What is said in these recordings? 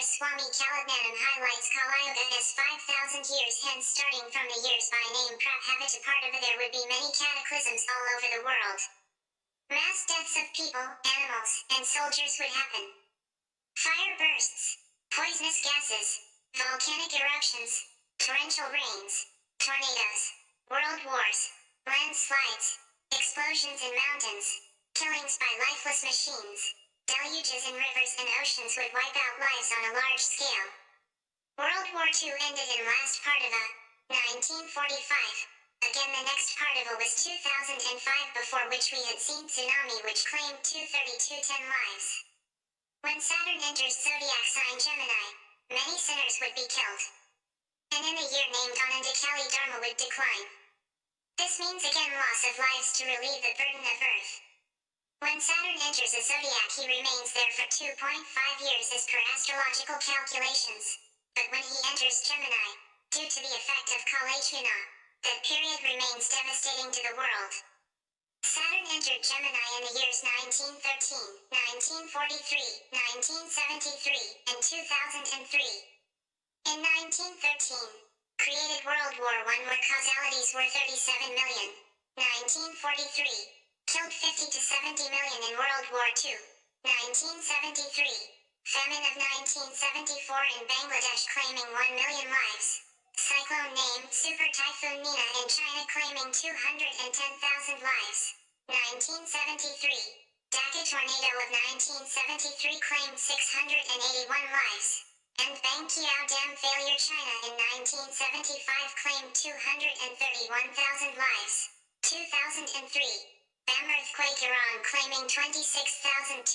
Swami Kalagnanam highlights Kalayoga as 5,000 years hence, starting from the years by name Prabhavita there would be many cataclysms all over the world. Mass deaths of people, animals, and soldiers would happen. Fire bursts, poisonous gases, volcanic eruptions, torrential rains, tornadoes, world wars, landslides, explosions in mountains, killings by lifeless machines, deluges in rivers and oceans would wipe out lives on a large scale. World War II ended in last Partava, 1945. Again the next Partava was 2005, before which we had seen tsunami which claimed 23210 lives. When Saturn enters zodiac sign Gemini, many sinners would be killed. And in the year named Anandakali Dharma would decline. This means again loss of lives to relieve the burden of Earth. When Saturn enters a zodiac he remains there for 2.5 years as per astrological calculations, but when he enters Gemini, due to the effect of Kalagnanam, that period remains devastating to the world. Saturn entered Gemini in the years 1913, 1943, 1973, and 2003. In 1913, created World War I where causalities were 37 million, 1943. Killed 50 to 70 million in World War II, 1973, famine of 1974 in Bangladesh claiming 1 million lives, cyclone named Super Typhoon Nina in China claiming 210,000 lives, 1973, Dhaka tornado of 1973 claimed 681 lives, and Bangkiao Dam failure China in 1975 claimed 231,000 lives, 2003. Bam earthquake Iran claiming 26,271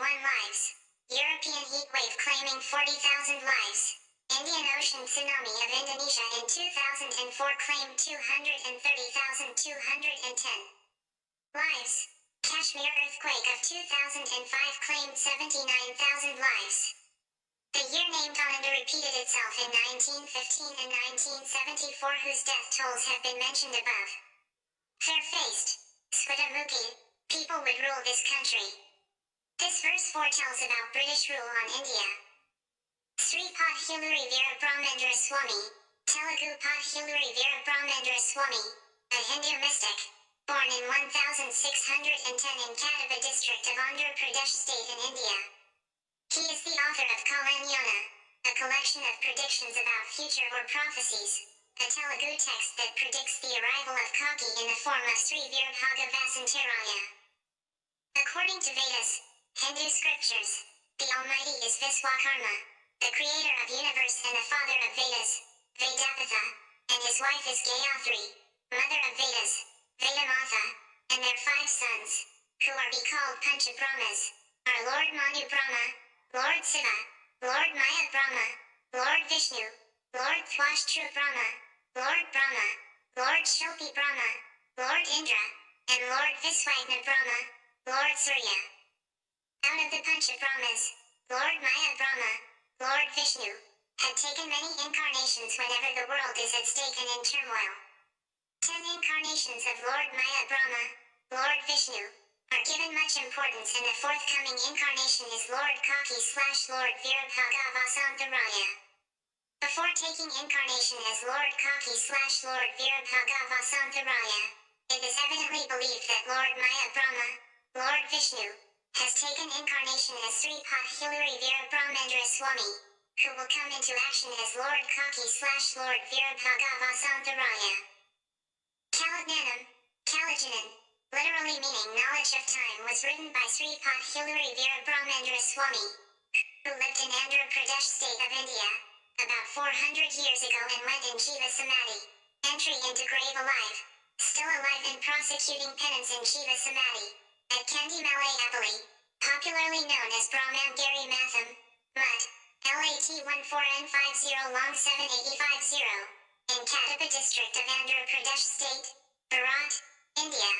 lives. European heat wave claiming 40,000 lives. Indian Ocean tsunami of Indonesia in 2004 claimed 230,210 lives. Kashmir earthquake of 2005 claimed 79,000 lives. The year named Ananda repeated itself in 1915 and 1974, whose death tolls have been mentioned above. Fair-faced, Swadamukhi, people would rule this country. This verse foretells about British rule on India. Sri Pat Hiluri Veerabrahmendra Swami, Telugu Pat Hiluri Veerabrahmendra Swami, a Hindu mystic, born in 1610 in Kadapa district of Andhra Pradesh state in India. He is the author of Kalagnanam, a collection of predictions about future or prophecies, a Telugu text that predicts the arrival of Kalki in the form of Sri Veerabhagavasantaraya. According to Vedas, Hindu scriptures, the Almighty is Viswakarma, the creator of universe and the father of Vedas, Vedapatha, and his wife is Gayatri, mother of Vedas, Vedamatha, and their 5 sons, who are be called Pancha Brahmas, are Lord Manu Brahma, Lord Siva, Lord Maya Brahma, Lord Vishnu, Lord Twashtru Brahma, Lord Brahma, Lord Shilpi Brahma, Lord Indra, and Lord Viswagna Brahma, Lord Surya. Out of the Pancha Brahmas, Lord Maya Brahma, Lord Vishnu, had taken many incarnations whenever the world is at stake and in turmoil. 10 incarnations of Lord Maya Brahma, Lord Vishnu, are given much importance, and the forthcoming incarnation is Lord Kalki/Lord Veerabhagavasantaraya. Before taking incarnation as Lord Kalki/Lord Veerabhagavasantaraya, it is evidently believed that Lord Maya Brahma, Lord Vishnu, has taken incarnation as Sri Pat Hiluri Veerabrahmendra Swami, who will come into action as Lord Kalki/Lord Veerabhagavasantaraya. Kalagnanam, Kalagnanam, literally meaning knowledge of time, was written by Sri Pat Hiluri Veerabrahmendra Swami, who lived in Andhra Pradesh state of India, about 400 years ago and went in Jiva Samadhi, entry into grave alive, still alive and prosecuting penance in Jiva Samadhi, at Kandimale Abali, popularly known as Brahmangari Matham, Mud, LAT 14N50 long 7850, in Kadapa district of Andhra Pradesh state, Bharat, India.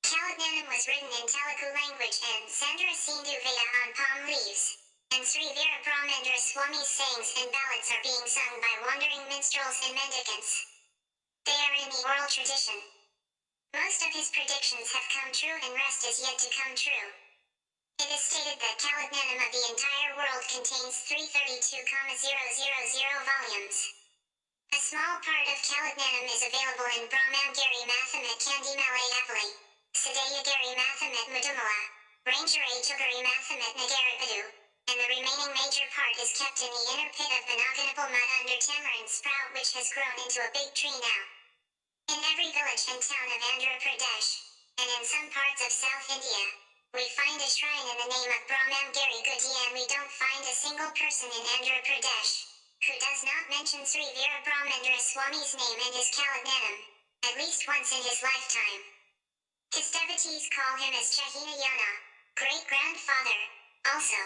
Kalagnanam was written in Telugu language and Sandra Sindhu Veda on palm leaves, and Sri Veerabrahmendra Swami's sayings and ballads are being sung by wandering minstrels and mendicants. They are in the oral tradition. Most of his predictions have come true and rest is yet to come true. It is stated that Kalagnanam of the entire world contains 332,000 volumes. A small part of Kalagnanam is available in Brahmangari Mathamat Kandimale Apali, Sadayagari Mathamat Mudumala, Rangeray Chugari Mathamat Nagaripadu, and the remaining major part is kept in the inner pit of Banaganapal mud under tamarind sprout which has grown into a big tree now. In every village and town of Andhra Pradesh, and in some parts of South India, we find a shrine in the name of Brahmangari Gudi, and we don't find a single person in Andhra Pradesh who does not mention Sri Veerabrahmendra Swami's name and his Kalagnanam, at least once in his lifetime. His devotees call him as Chahinayana, great-grandfather, also.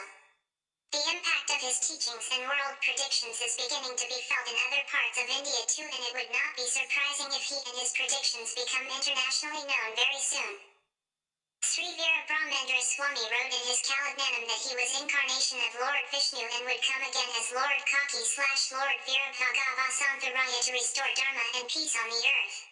The impact of his teachings and world predictions is beginning to be felt in other parts of India too, and it would not be surprising if he and his predictions become internationally known very soon. Sri Veerabrahmendra Swami wrote in his Kalagnanam that he was incarnation of Lord Vishnu and would come again as Lord Kaki/Lord Veerabhagavasantaraya to restore Dharma and peace on the earth.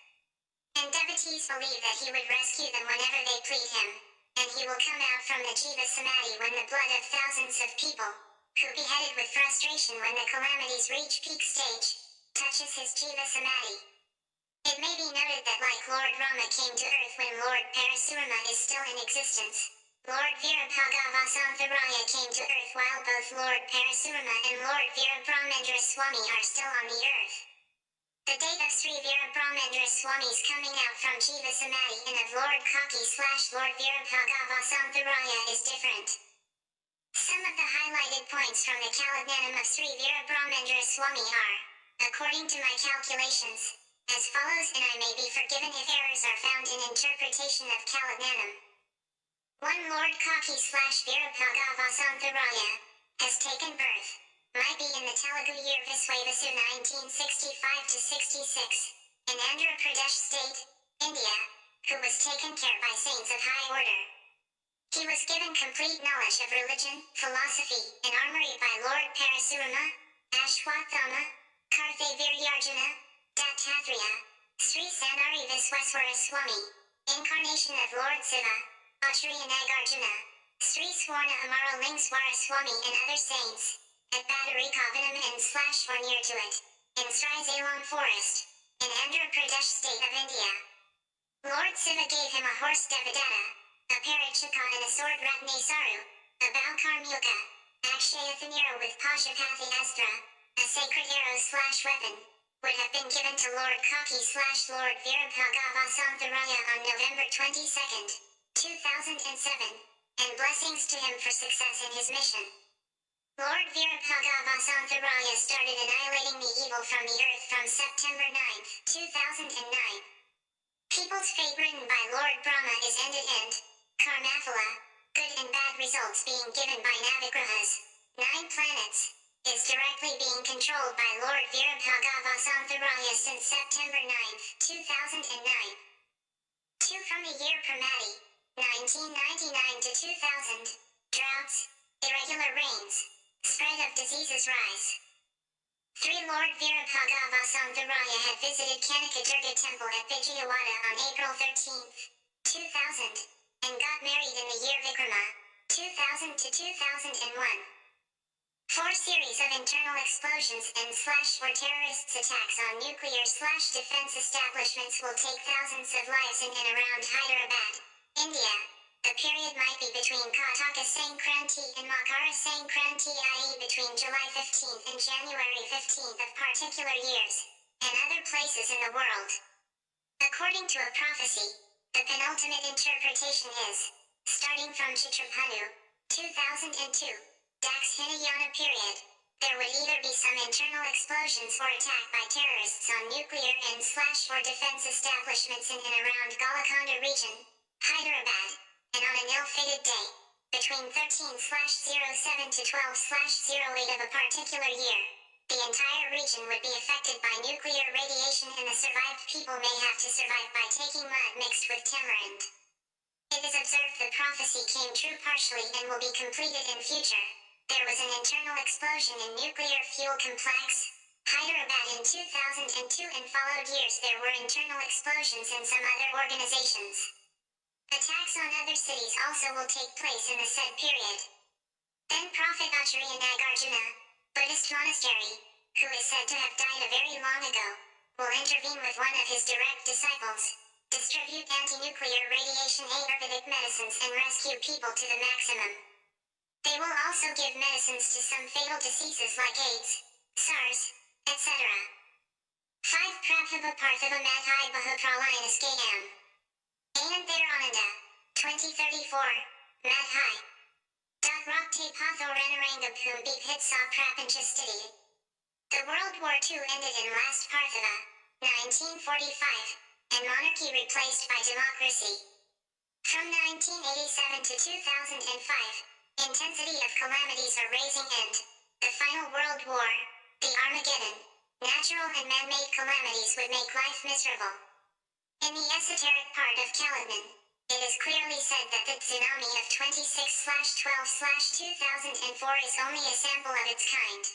And devotees believe that he would rescue them whenever they plead him, and he will come out from the Jiva Samadhi when the blood of thousands of people, who beheaded with frustration when the calamities reach peak stage, touches his Jiva Samadhi. It may be noted that like Lord Rama came to earth when Lord Parasurama is still in existence, Lord Veerabhagavasantaraya came to earth while both Lord Parasurama and Lord Veerabrahmendra Swami are still on the earth. The date of Sri Veerabrahmendra Swami's coming out from Jiva Samadhi and of Lord Kaki/Lord Veerabhagavasantaraya is different. Some of the highlighted points from the Kalagnanam of Sri Veerabrahmendra Swami are, according to my calculations, as follows, and I may be forgiven if errors are found in interpretation of Kalagnanam. 1. Lord Kaki/Veerabhagavasantaraya has taken birth, might be in the Telugu year Viswavasu 1965-66, in Andhra Pradesh state, India, who was taken care by saints of high order. He was given complete knowledge of religion, philosophy, and armory by Lord Parasurama, Ashwatthama, Karthaviryarjuna, Dattatreya, Sri Sanari Visweswara Swami, incarnation of Lord Siva, Acharya Nagarjuna, Sri Swarna Amara Lingswara Swami and other saints, at Badarikavanam and / or near to it, in Sri Salem forest, in Andhra Pradesh state of India. Lord Siva gave him a horse Devadatta, a Parachika and a sword Ratnesaru, a bow Karmuka, Akshayathanira with Pashupathy Astra, a sacred arrow/weapon, would have been given to Lord Kaki/Lord Veerabhagavasantaraya on November 22, 2007, and blessings to him for success in his mission. Lord Veerabhagavasantaraya started annihilating the evil from the earth from September 9, 2009. People's fate written by Lord Brahma is end-to-end, karmaphala, good and bad results being given by Navigrahas, 9 planets, is directly being controlled by Lord Veerabhagavasantaraya since September 9, 2009. 2. From the year Pramati, 1999 to 2000, droughts, irregular rains, spread of diseases rise. 3. Lord Veerabhagavasantaraya had visited Kanakadurga temple at Vijayawada on April 13, 2000, and got married in the year Vikrama, 2000 to 2001. 4 series of internal explosions and / or terrorists attacks on nuclear/defense establishments will take thousands of lives in and around Hyderabad, India. The period might be between Kataka Sankranti and Makara Sankranti, i.e. between July 15th and January 15th of particular years, and other places in the world. According to a prophecy, the penultimate interpretation is, starting from Chitrapanu, 2002, Dax Hinayana period, there would either be some internal explosions or attack by terrorists on nuclear and / or defense establishments in and around Golconda region, Hyderabad, and on an ill-fated day, between 13/07 to 12/08 of a particular year, the entire region would be affected by nuclear radiation and the survived people may have to survive by taking mud mixed with tamarind. It is observed the prophecy came true partially and will be completed in future. There was an internal explosion in nuclear fuel complex, Hyderabad in 2002 and followed years there were internal explosions in some other organizations. Attacks attacks on other cities also will take place in the said period. Then Prophet Acharya Nagarjuna, Buddhist monastery, who is said to have died a very long ago, will intervene with one of his direct disciples, distribute anti-nuclear radiation Ayurvedic medicines and rescue people to the maximum. They will also give medicines to some fatal diseases like AIDS, SARS, etc. 5 Prabhava Parthiva Madhai Bahupralina Skayam. Anantharananda, 2034, Madhai. Rakte Patho Ranarangam Bhi Pitsa Prapanchastiti. The World War II ended in last Parthiva, 1945, and monarchy replaced by democracy. From 1987 to 2005, intensity of calamities are raising and the final World War, the Armageddon, natural and man-made calamities would make life miserable. In the esoteric part of Kalagnanam, it is clearly said that the tsunami of 26/12/2004 is only a sample of its kind.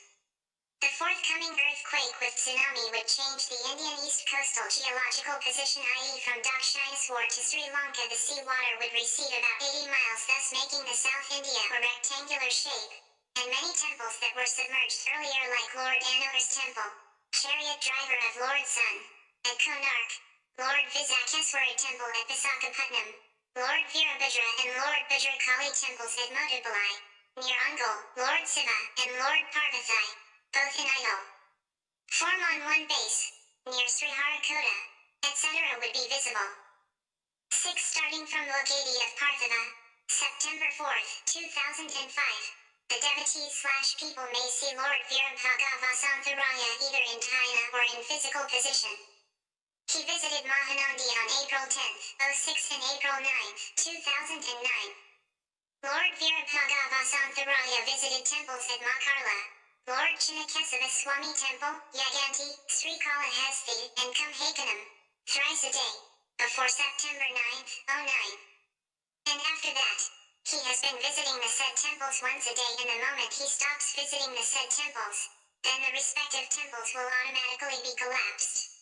The forthcoming earthquake with tsunami would change the Indian east coastal geological position, i.e. from Dakshinaswar to Sri Lanka. The seawater would recede about 80 miles, thus making the South India a rectangular shape, and many temples that were submerged earlier like Lord Anuar's temple, chariot driver of Lord Sun, at Konark, Lord Visakeswara temple at Visakhapatnam, Lord Veerabrahmendra and Lord Bajrakali temples at Modubalai, near Ongole, Lord Siva and Lord Parvathi, both in idol form on one base, near Sriharikota, etc. would be visible. 6 Starting from Logadi of Parthiva, September 4th, 2005, the devotees/people may see Lord Veerabrahmendra either in China or in physical position. He visited Mahanandi on April 10th, 06 and April 9th, 2009. Lord Veerabrahmendra visited temples at Makarla, Lord Chinnakesava Swami Temple, Yaganti, Srikalahasti, and Kumhakanam, thrice a day, before September 9th, 09. And after that, he has been visiting the said temples once a day, and the moment he stops visiting the said temples, then the respective temples will automatically be collapsed.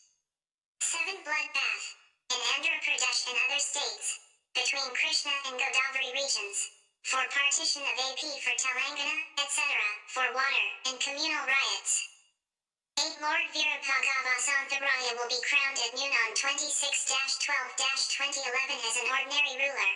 7 Bloodbath, in Andhra Pradesh and other states, between Krishna and Godavari regions, for partition of AP for Telangana, etc., for water, and communal riots. 8 Lord Veerabrahmendra will be crowned at noon on 26/12/2011 as an ordinary ruler.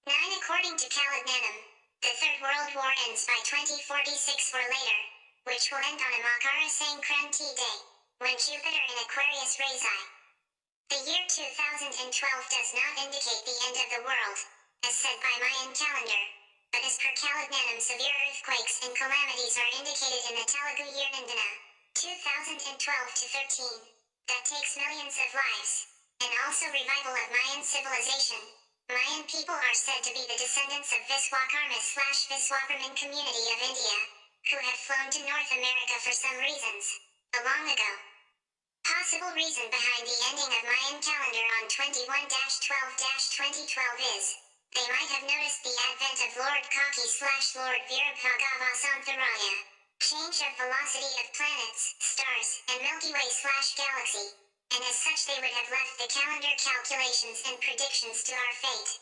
9 According to Kalagnanam, the Third World War ends by 2046 or later, which will end on a Makara Sankranti day, when Jupiter in Aquarius Razi. The year 2012 does not indicate the end of the world, as said by Mayan calendar, but as per Kalagnanam, severe earthquakes and calamities are indicated in the Telugu year Nandana, 2012-13, that takes millions of lives, and also revival of Mayan civilization. Mayan people are said to be the descendants of Viswakarma/Viswabrahmin community of India, who have flown to North America for some reasons, long ago. Possible reason behind the ending of Mayan calendar on 21/12/2012 is, they might have noticed the advent of Lord Kaki/Lord Veerabrahmendra, change of velocity of planets, stars, and Milky Way/galaxy, and as such they would have left the calendar calculations and predictions to our fate.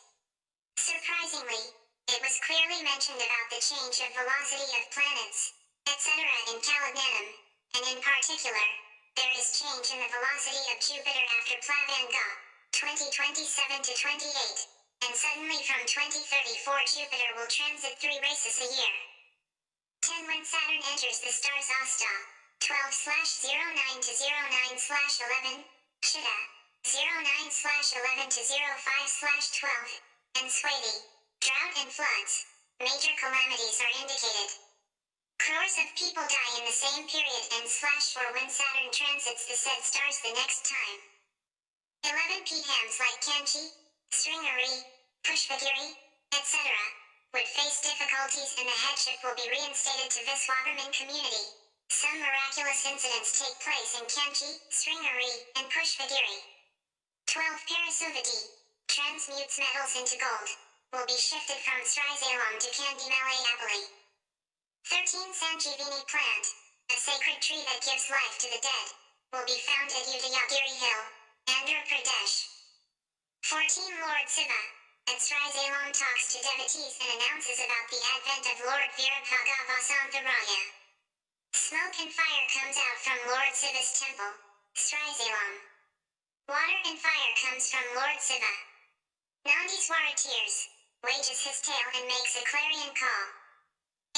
Surprisingly, it was clearly mentioned about the change of velocity of planets, etc. in Kalagnanam, and in particular, there is change in the velocity of Jupiter after Plavanga, 2027-28, and suddenly from 2034 Jupiter will transit 3 races a year. 10 When Saturn enters the stars Asta, 12/09-09/11, Shida, 09/11-05/12, and Swati, drought and floods, major calamities are indicated. Crores of people die in the same period and/or when Saturn transits the said stars the next time. 11 Pihams like Kanchi, Sringeri, Pushpagiri, etc., would face difficulties and the headship will be reinstated to Viswabrahmin community. Some miraculous incidents take place in Kanchi, Sringeri, and Pushpagiri. 12 Parasuvati, transmutes metals into gold, will be shifted from Srisalam to Kandimalai. 13 Sanjeevani plant, a sacred tree that gives life to the dead, will be found at Udayagiri Hill, Andhra Pradesh. 14 Lord Siva, and Sri Zailam talks to devotees and announces about the advent of Lord Veerabrahmendra. Smoke and fire comes out from Lord Shiva's temple, Sri Zailam. Water and fire comes from Lord Shiva. Nandiswara tears, wages his tail and makes a clarion call.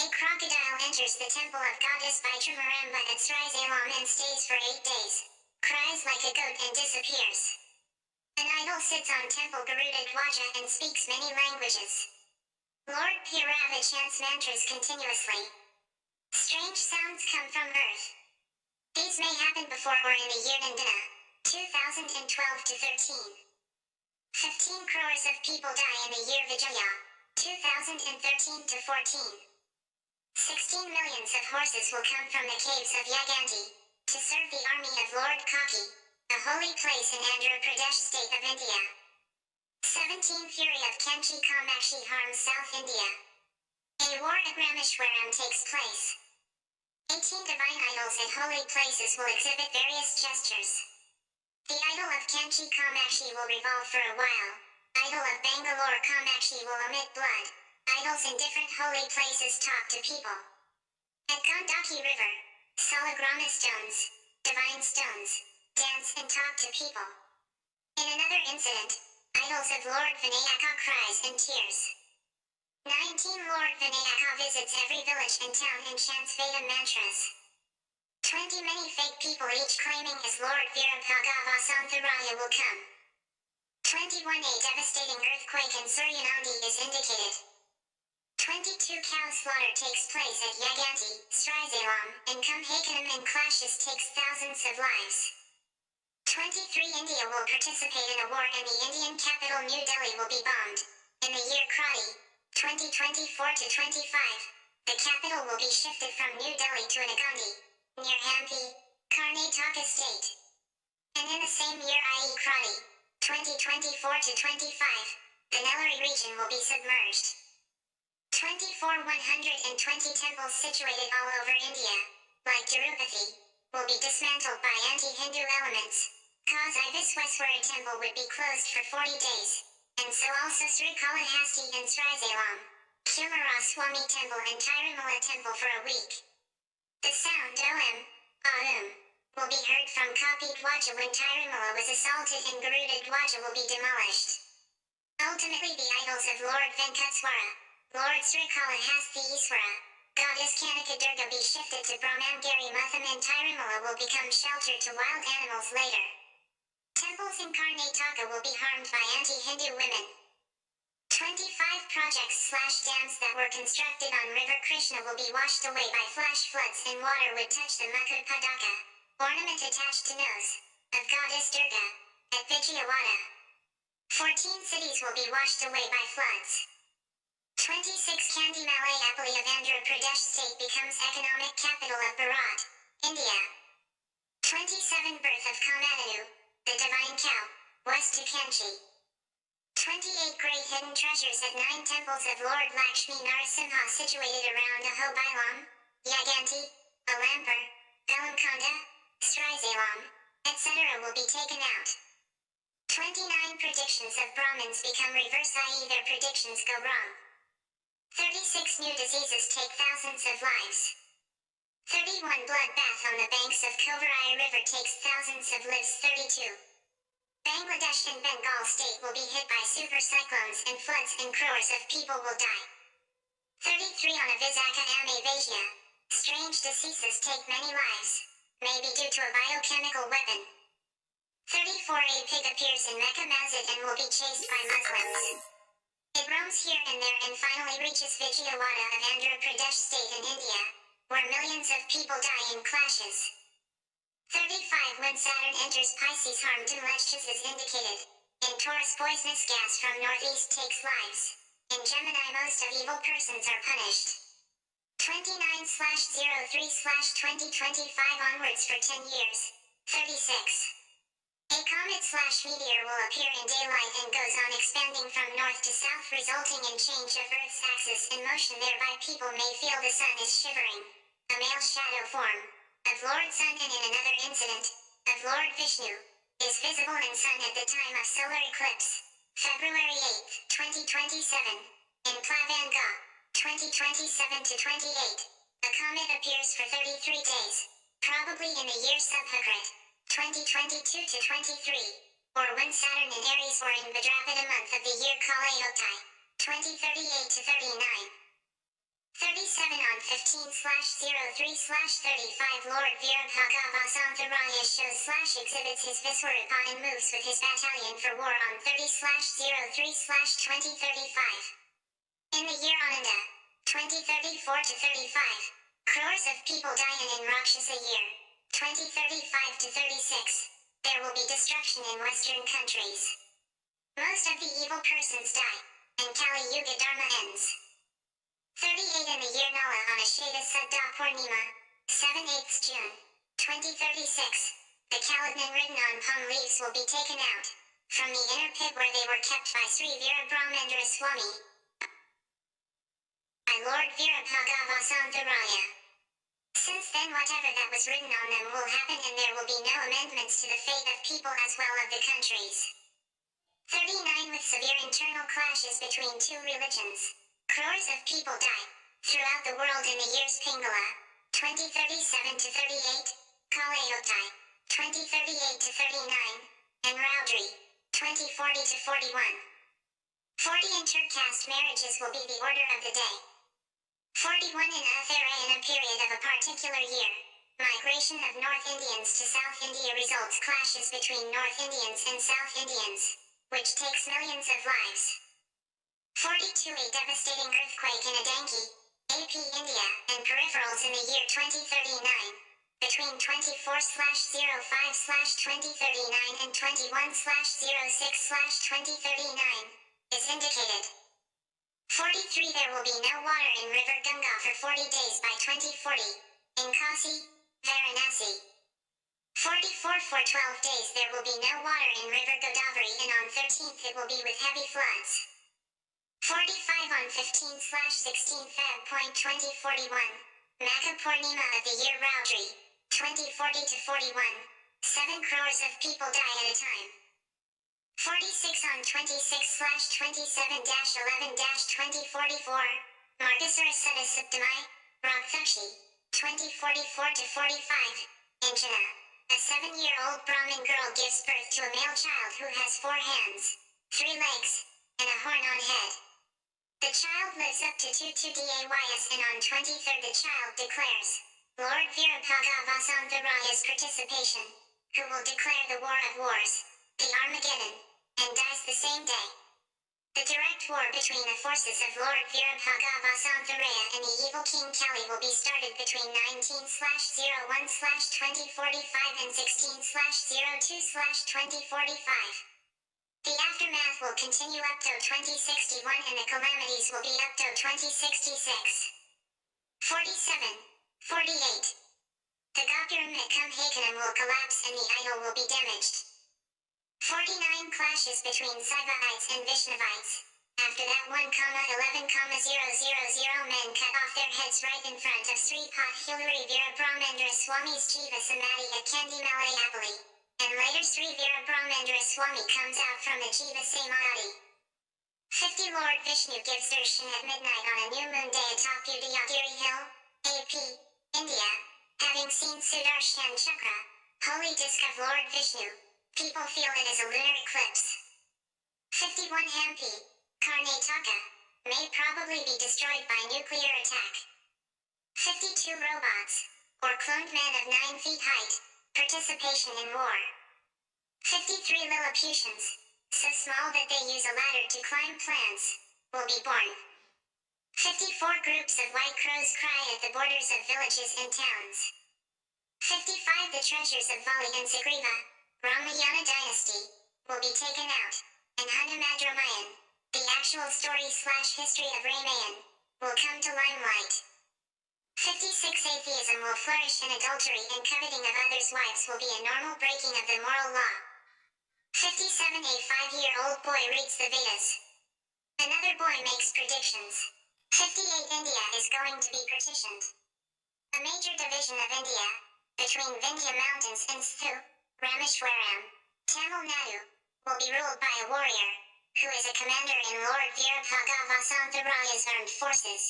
A crocodile enters the temple of goddess Veerabrahmendra at Sri Zailam and stays for 8 days, cries like a goat and disappears. An idol sits on temple Garuda Dwaja and speaks many languages. Lord Pirava chants mantras continuously. Strange sounds come from earth. These may happen before or in the year Nandana, 2012 to 13. 15 crores of people die in the year Vijaya, 2013 to 14. 16 millions of horses will come from the caves of Yaganti, to serve the army of Lord Kaki, a holy place in Andhra Pradesh state of India. 17 Fury of Kanchi Kamakshi harms South India. A war at Rameshwaram takes place. 18 divine idols at holy places will exhibit various gestures. The idol of Kanchi Kamakshi will revolve for a while. Idol of Bangalore Kamakshi will emit blood. Idols in different holy places talk to people. At Gandaki River, Salagrama stones, divine stones, dance and talk to people. In another incident, idols of Lord Vinayaka cries in tears. 19 Lord Vinayaka visits every village and town and chants Veda mantras. 20 many fake people each claiming as Lord Veerabrahmendra will come. 21 A devastating earthquake in Suryanandi is indicated. 22 cow slaughter takes place at Yaganti, Sri Zailam, and Kumhakanam and clashes takes thousands of lives. 23 India will participate in a war and the Indian capital New Delhi will be bombed. In the year Krati, 2024 to 25, the capital will be shifted from New Delhi to Anagandi, near Hampi, Karnataka state. And in the same year i.e. Krati, 2024 to 25, the Nellore region will be submerged. 120 temples situated all over India, like Tirupati, will be dismantled by anti-Hindu elements, cause Visweswara temple would be closed for 40 days, and so also Sri Kalahasti and Sri Zailam, Kumara Swami temple and Tirumala temple for a week. The sound Om, Aum, will be heard from Kapi Dwaja when Tirumala was assaulted and Garuda Dwaja will be demolished. Ultimately the idols of Lord Venkateswara, Lord Sri Kalahasti Iswara, Goddess Kanaka Durga be shifted to Brahmangiri Mutham and Tirumala will become shelter to wild animals later. Temples in Karnataka will be harmed by anti-Hindu women. 25 projects/dams that were constructed on River Krishna will be washed away by flash floods and water would touch the Mukhar Padaka, ornament attached to nose, of Goddess Durga, at Vijayawada. 14 cities will be washed away by floods. 26 Kandimalai Appali of Andhra Pradesh state becomes economic capital of Bharat, India. 27 Birth of Kamadhanu, the divine cow, west to Kanchi. 28 Great hidden treasures at 9 temples of Lord Lakshmi Narasimha situated around Ahobailam, Yaganti, Alampur, Velamkonda, Sri Zailam, etc. will be taken out. 29 predictions of Brahmins become reverse, i.e. their predictions go wrong. 36 new diseases take thousands of lives. 31 bloodbath on the banks of Kovarai River takes thousands of lives. 32. Bangladesh and Bengal state will be hit by super cyclones and floods and crores of people will die. 33 on a Visakha Amavasya. Strange diseases take many lives, maybe due to a biochemical weapon. 34 A pig appears in Mecca Masjid and will be chased by Muslims. It roams here and there and finally reaches Vijayawada of Andhra Pradesh state in India, where millions of people die in clashes. 35 When Saturn enters Pisces harm to Mlechas is indicated. In Taurus poisonous gas from northeast takes lives. In Gemini most of evil persons are punished. 29/03/2025 onwards for 10 years. 36. A comet/meteor will appear in daylight and goes on expanding from north to south resulting in change of Earth's axis in motion, thereby people may feel the sun is shivering. A male shadow form of Lord Sun and in another incident, of Lord Vishnu, is visible in sun at the time of solar eclipse. February 8, 2027. In Plavanga, 2027 to 28. A comet appears for 33 days, probably in the year Subhakrat, 2022 to 23, or when Saturn in Aries or in Bhadrapada month of the year Kalayotai, 2038 to 39. 37 on 15/03/35 Lord Veerabrahmendra shows/exhibits his Viswarapan and moves with his battalion for war on 30/03/2035. In the year Ananda, 2034 to 35, crores of people die in Rakshasa year, 2035 to 36, there will be destruction in Western countries. Most of the evil persons die, and Kali Yuga Dharma ends. 38 in the year Nala on Ashada Saddha Purnima, 7/8 June, 2036, the Kalagnanam written on palm leaves will be taken out, from the inner pit where they were kept by Sri Veerabrahmendra Swami, by Lord Veerabrahmendra. Since then whatever that was written on them will happen and there will be no amendments to the fate of people as well of the countries. 39 with severe internal clashes between two religions. Crores of people die, throughout the world in the years Pingala, 2037 to 38, Kalayotai, 2038 to 39, and Raudri, 2040 to 41. 40 intercaste marriages will be the order of the day. 41 in Athara in a period of a particular year. Migration of North Indians to South India results clashes between North Indians and South Indians, which takes millions of lives. 42 a devastating earthquake in Adanki, AP India, and peripherals in the year 2039, between 24/05/2039 and 21/06/2039, is indicated. 43 there will be no water in river Ganga for 40 days by 2040, in Kasi, Varanasi. 44 for 12 days there will be no water in river Godavari and on 13th it will be with heavy floods. 45 on 15/16 Feb.2041, Magha Purnima of the year Raudri, 2040 to 41, 7 crores of people die at a time. 46 on 26/27-11-2044, Margasura Sutta Saptamai, Raghthakshi, 2044 to 45, Anjana, a 7-year-old Brahmin girl gives birth to a male child who has 4 hands, 3 legs, and a horn on head. The child lives up to 22 days and on 23rd the child declares, Lord Veerabrahmendra participation, who will declare the war of wars, the Armageddon, and dies the same day. The direct war between the forces of Lord Veerabrahmendra and the evil King Kali will be started between 19/01/2045 and 16/02/2045. The aftermath will continue up to 2061 and the calamities will be up to 2066. 47, 48. The Gopuram Hakanam will collapse and the idol will be damaged. 49 clashes between Saivites and Vaishnavites. After that 1,11,000 men cut off their heads right in front of Sri Pat Hilary Veerabrahmendra Swami's Jiva Samadhi at Kandimalayapalli. And later Sri Veerabrahmendra Swami comes out from the Jiva Samadhi. 50 Lord Vishnu gives darshan at midnight on a new moon day atop Udayagiri Hill, AP, India. Having seen Sudarshan Chakra, holy disk of Lord Vishnu, people feel it is a lunar eclipse. 51 Hampi, Karnataka, may probably be destroyed by nuclear attack. 52 robots, or cloned men of 9 feet height, participation in war. 53 Lilliputians, so small that they use a ladder to climb plants, will be born. 54 groups of white crows cry at the borders of villages and towns. 55 The treasures of Vali and Sugriva, Ramayana dynasty, will be taken out, and Hanumadramayan, the actual story/history of Ramayan, will come to limelight. 56 Atheism will flourish and adultery and coveting of others' wives will be a normal breaking of the moral law. 57 A 5-year-old boy reads the Vedas. Another boy makes predictions. 58 India is going to be partitioned. A major division of India, between Vindhya Mountains and Sthu, Rameshwaram, Tamil Nadu, will be ruled by a warrior. who is a commander in Lord Veerabrahmendra armed forces.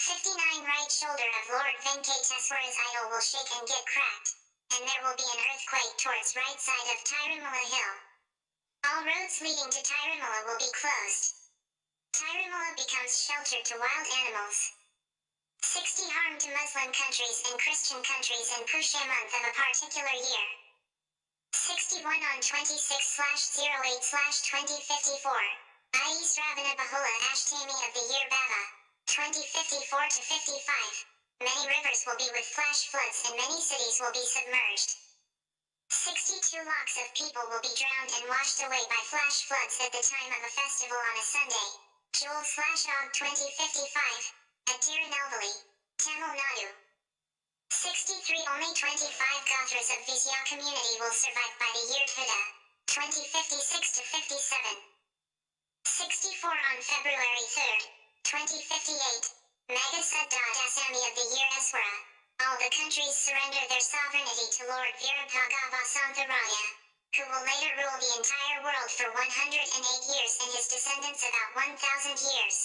59 right shoulder of Lord Venkateswara's idol will shake and get cracked, and there will be an earthquake towards right side of Tirumala hill. All roads leading to Tirumala will be closed. Tirumala becomes shelter to wild animals. 60 harm to Muslim countries and Christian countries in Pusha month of a particular year. 61 on 26/08/2054, i.e. Sravana Bahula Ashtami of the year Bava, 2054 to 55. Many rivers will be with flash floods and many cities will be submerged. 62 lakhs of people will be drowned and washed away by flash floods at the time of a festival on a Sunday, Jul/Og 2055, at Tirunelveli, Tamil Nadu. 63 only 25 Gothras of Vizya community will survive by the year Huda, 2056 to 57. 64 on February 3rd, 2058, Magasadad Assami of the year Eswara. All the countries surrender their sovereignty to Lord Veerabrahmendra, who will later rule the entire world for 108 years and his descendants about 1,000 years.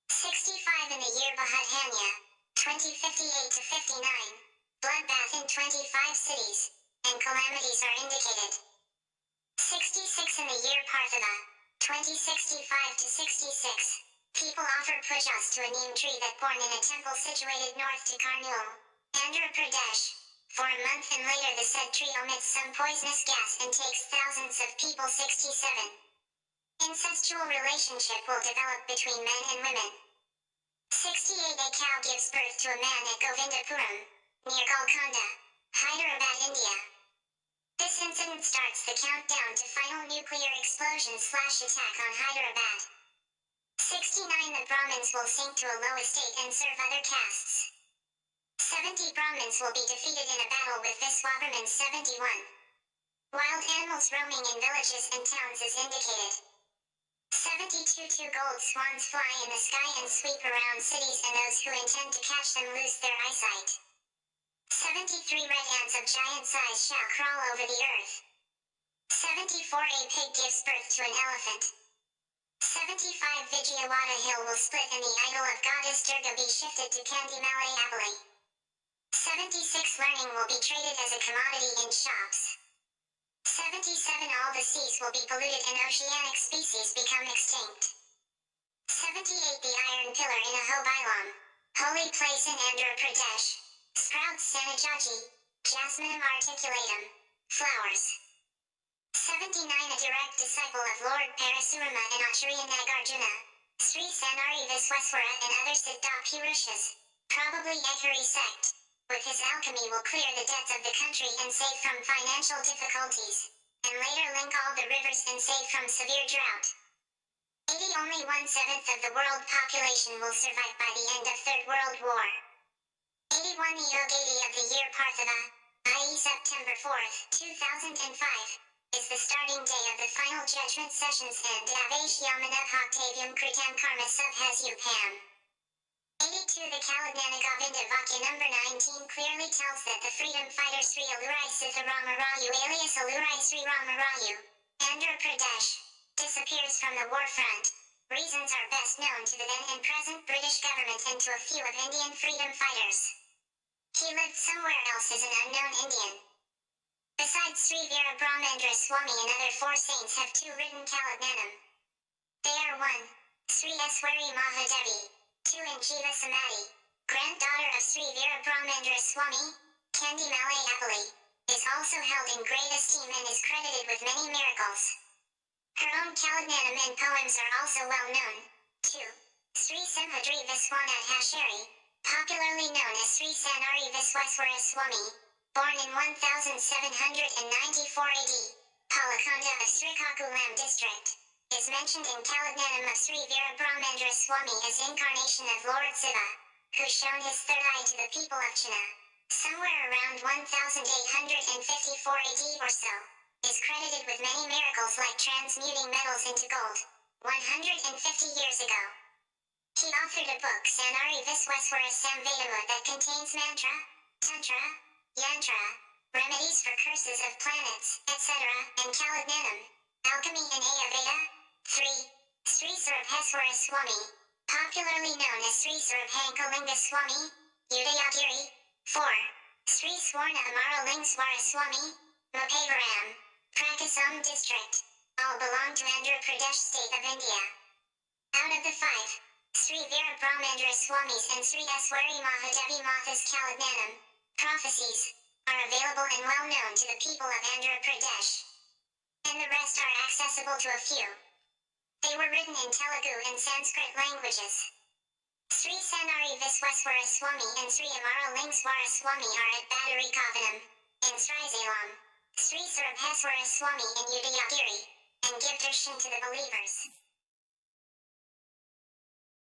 65 in the year Bahadhanya, 2058 to 59, bloodbath in 25 cities, and calamities are indicated. 66 in the year Parthiva, 2065 to 66. People offer pujas to a neem tree that born in a temple situated north to Karnool, Andhra Pradesh, for a month, and later the said tree emits some poisonous gas and takes thousands of people. 67. Incestual relationship will develop between men and women. 68 A cow gives birth to a man at Govindapuram, near Golconda, Hyderabad, India. This incident starts the countdown to final nuclear explosion/attack on Hyderabad. 69 The Brahmins will sink to a low estate and serve other castes. 70 Brahmins will be defeated in a battle with Viswavarman. 71. Wild animals roaming in villages and towns is indicated. 72 Two gold swans fly in the sky and sweep around cities, and those who intend to catch them lose their eyesight. 73 Red ants of giant size shall crawl over the earth. 74 A pig gives birth to an elephant. 75 Vijayawada hill will split and the idol of goddess Durga be shifted to Kandimalai Abali. 76 Learning will be traded as a commodity in shops. 77 All the seas will be polluted and oceanic species become extinct. 78 The iron pillar in Ahobailam, holy place in Andhra Pradesh, sprouts Sanajaji, Jasminum articulatum, flowers. 79 A direct disciple of Lord Parasurama and Acharya Nagarjuna, Sri Sanari Visweswara and other Siddha Purushas, probably Ekari sect, with his alchemy will clear the debts of the country and save from financial difficulties, and later link all the rivers and save from severe drought. 80 Only 1/7 of the world population will survive by the end of Third World War. 81 The Yogadi of the year Parthiva, i.e. September 4th, 2005. Is the starting day of the final judgment sessions and Davesh Yamanev Octavium Kritam Karma Subhasupam. 82 The Kalagnanam Govinda Vakya number 19 clearly tells that the freedom fighter Sri Alurai Sitharama Rayu alias Alurai Sri Rama Rayu, Andhra Pradesh, disappears from the war front. Reasons are best known to the then and present British government and to a few of Indian freedom fighters. He lived somewhere else as an unknown Indian. Besides Sri Veerabrahmendra Swami, another 4 saints have 2 written Kalagnanam. They are 1. Sri Eswari Mahadevi, 2 in Jiva Samadhi, granddaughter of Sri Veerabrahmendra Swami, Kandimalai Abali, is also held in great esteem and is credited with many miracles. Her own Kalagnanam and poems are also well known. 2. Sri Simhadri Viswanath Hashari, popularly known as Sri Sanari Visweswara Swami, born in 1794 AD, Palakonda of Srikakulam district, is mentioned in Kalagnanam of Sri Veerabrahmendra Swami as incarnation of Lord Siva, who shown his third eye to the people of China, somewhere around 1854 AD or so, is credited with many miracles like transmuting metals into gold, 150 years ago. He authored a book Sanari Visweswara Samvedama that contains mantra, tantra, yantra, remedies for curses of planets, etc., and Kalagnanam, alchemy and Ayurveda, 3. Sri Sarabheswara Swami, popularly known as Sri Sarabhankalinga Swami, Udayagiri. 4. Sri Swarna Amaralingswara Swami, Mapavaram, Prakasam District, all belong to Andhra Pradesh state of India. Out of the 5, Sri Veerabrahmendra Swamis and Sri Eswari Mahadevi Matha's Kalagnanam prophecies are available and well known to the people of Andhra Pradesh, and the rest are accessible to a few. They were written in Telugu and Sanskrit languages. Sri Sanari Viswaswara Swami and Sri Amaralingswara Swami are at Battery Kavanam, in Srisalam, Sri Sarabheswara Swami in Udayagiri, and give darshan to the believers.